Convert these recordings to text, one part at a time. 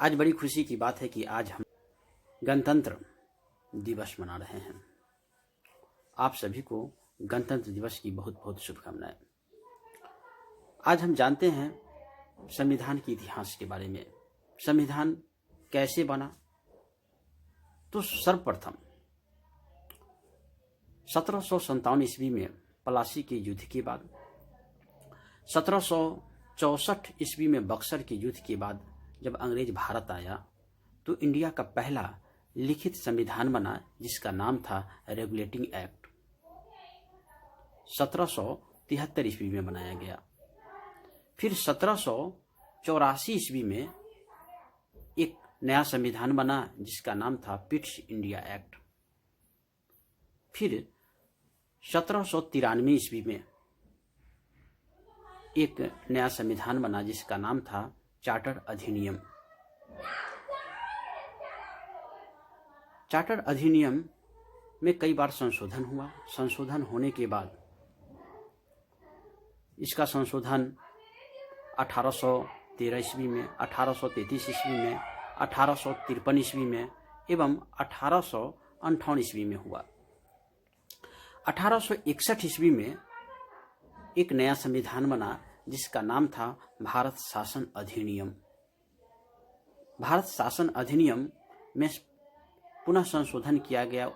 आज बड़ी खुशी की बात है कि आज हम गणतंत्र दिवस मना रहे हैं। आप सभी को गणतंत्र दिवस की बहुत बहुत शुभकामनाएं। आज हम जानते हैं संविधान के इतिहास के बारे में। संविधान कैसे बना? तो सर्वप्रथम 1757 ईस्वी में पलासी के युद्ध के बाद, 1764 ईस्वी में बक्सर के युद्ध के बाद जब अंग्रेज भारत आया तो इंडिया का पहला लिखित संविधान बना जिसका नाम था रेगुलेटिंग एक्ट। 1773 ईस्वी में बनाया गया। फिर 1784 ईस्वी में एक नया संविधान बना जिसका नाम था पिट्स इंडिया एक्ट। फिर 1793 ईस्वी में एक नया संविधान बना जिसका नाम था चार्टर अधिनियम। चार्टर अधिनियम में कई बार संशोधन हुआ। संशोधन होने के बाद इसका संशोधन 1813 ईस्वी में, 1833 ईस्वी में, 1853 ईस्वी में एवं 1858 ईस्वी में हुआ। 1861 ईस्वी में एक नया संविधान बना जिसका नाम था भारत शासन अधिनियम। भारत शासन अधिनियम में पुनः संशोधन किया गया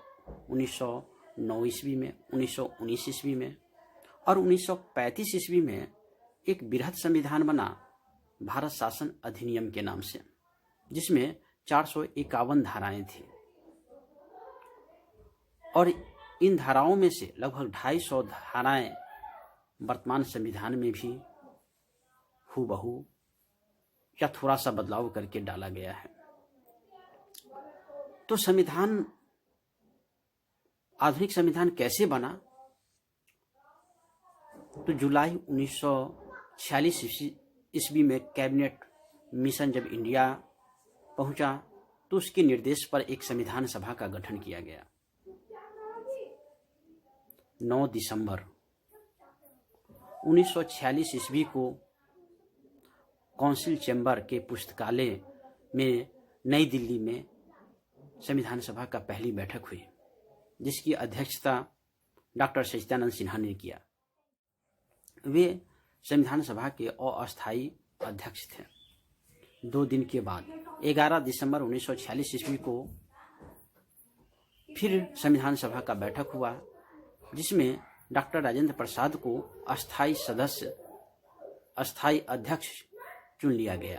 1909 ईस्वी में, 1919 ईस्वी में और 1935 ईस्वी में एक बृहद संविधान बना भारत शासन अधिनियम के नाम से, जिसमें 451 धाराएं थी और इन धाराओं में से लगभग 250 धाराएं वर्तमान संविधान में भी हूबहू या थोड़ा सा बदलाव करके डाला गया है। तो संविधान, आधुनिक संविधान कैसे बना? तो जुलाई 1946 ईस्वी में कैबिनेट मिशन जब इंडिया पहुंचा तो उसके निर्देश पर एक संविधान सभा का गठन किया गया। 9 दिसंबर 1946 ईस्वी को काउंसिल चैम्बर के पुस्तकालय में नई दिल्ली में संविधान सभा का पहली बैठक हुई, जिसकी अध्यक्षता डॉक्टर सच्चिदानंद सिन्हा ने किया। वे संविधान सभा के अस्थायी अध्यक्ष थे। 2 दिन के बाद 11 दिसंबर 1946 ईस्वी को फिर संविधान सभा का बैठक हुआ, जिसमें डॉक्टर राजेंद्र प्रसाद को अस्थायी अध्यक्ष चुन लिया गया।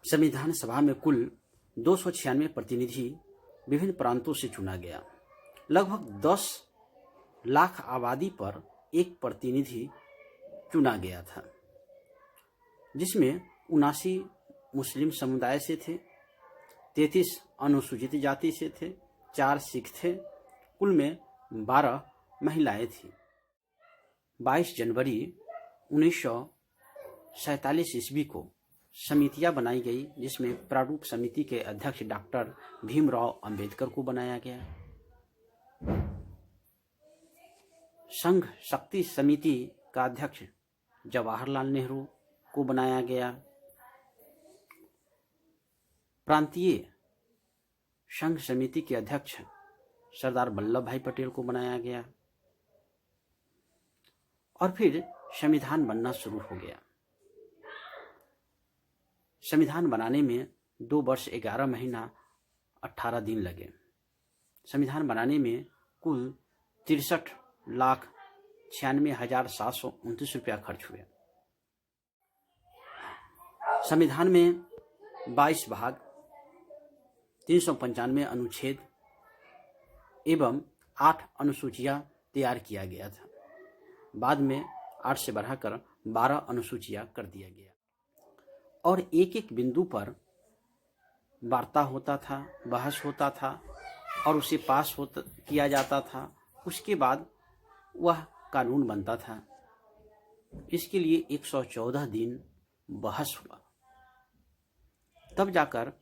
संविधान सभा में कुल 296 प्रतिनिधि विभिन्न प्रांतों से चुना गया। लगभग 10 लाख आबादी पर एक प्रतिनिधि चुना गया था, जिसमें 79 मुस्लिम समुदाय से थे, 33 अनुसूचित जाति से थे, 4 सिख थे, कुल में 12 महिलाएं थीं। 22 जनवरी 1947 ईस्वी को समितियां बनाई गई, जिसमें प्रारूप समिति के अध्यक्ष डॉक्टर भीमराव अंबेडकर को बनाया गया। संघ शक्ति समिति का अध्यक्ष जवाहरलाल नेहरू को बनाया गया। प्रांतीय संघ समिति के अध्यक्ष सरदार वल्लभ भाई पटेल को बनाया गया और फिर संविधान बनना शुरू हो गया। संविधान बनाने में 2 वर्ष 11 महीना 18 दिन लगे। संविधान बनाने में कुल 63,96,729 रुपया खर्च हुए। संविधान में 22 भाग, 395 अनुच्छेद एवं 8 अनुसूचियां तैयार किया गया था। बाद में 8 से बढ़ाकर 12 अनुसूचियां कर दिया गया और एक एक बिंदु पर वार्ता होता था, बहस होता था और उसे पास किया जाता था। उसके बाद वह कानून बनता था। इसके लिए 114 दिन बहस हुआ, तब जाकर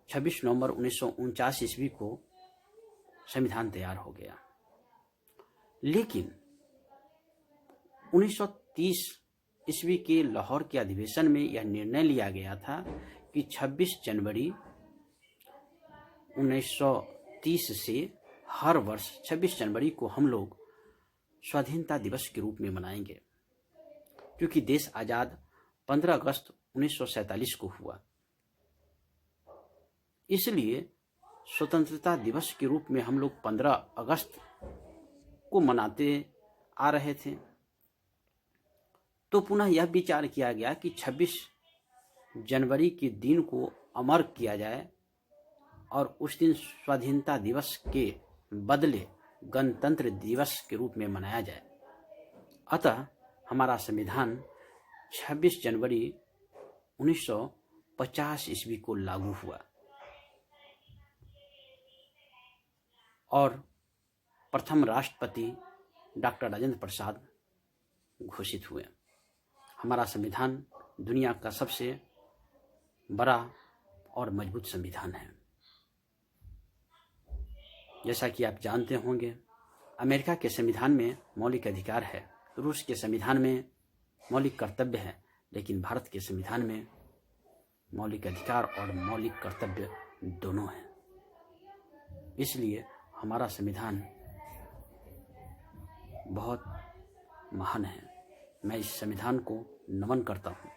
26 नवंबर 1949 ईस्वी को संविधान तैयार हो गया। लेकिन 1930 ईस्वी के लाहौर के अधिवेशन में यह निर्णय लिया गया था कि 26 जनवरी 1930 से हर वर्ष 26 जनवरी को हम लोग स्वाधीनता दिवस के रूप में मनाएंगे, क्योंकि देश आज़ाद 15 अगस्त 1947 को हुआ। इसलिए स्वतंत्रता दिवस के रूप में हम लोग 15 अगस्त को मनाते आ रहे थे। तो पुनः यह विचार किया गया कि 26 जनवरी के दिन को अमर किया जाए और उस दिन स्वाधीनता दिवस के बदले गणतंत्र दिवस के रूप में मनाया जाए। अतः हमारा संविधान 26 जनवरी 1950 ईस्वी को लागू हुआ और प्रथम राष्ट्रपति डॉक्टर राजेंद्र प्रसाद घोषित हुए। हमारा संविधान दुनिया का सबसे बड़ा और मजबूत संविधान है। जैसा कि आप जानते होंगे, अमेरिका के संविधान में मौलिक अधिकार है, रूस के संविधान में मौलिक कर्तव्य है, लेकिन भारत के संविधान में मौलिक अधिकार और मौलिक कर्तव्य दोनों हैं। इसलिए हमारा संविधान बहुत महान है। मैं इस संविधान को नमन करता हूँ।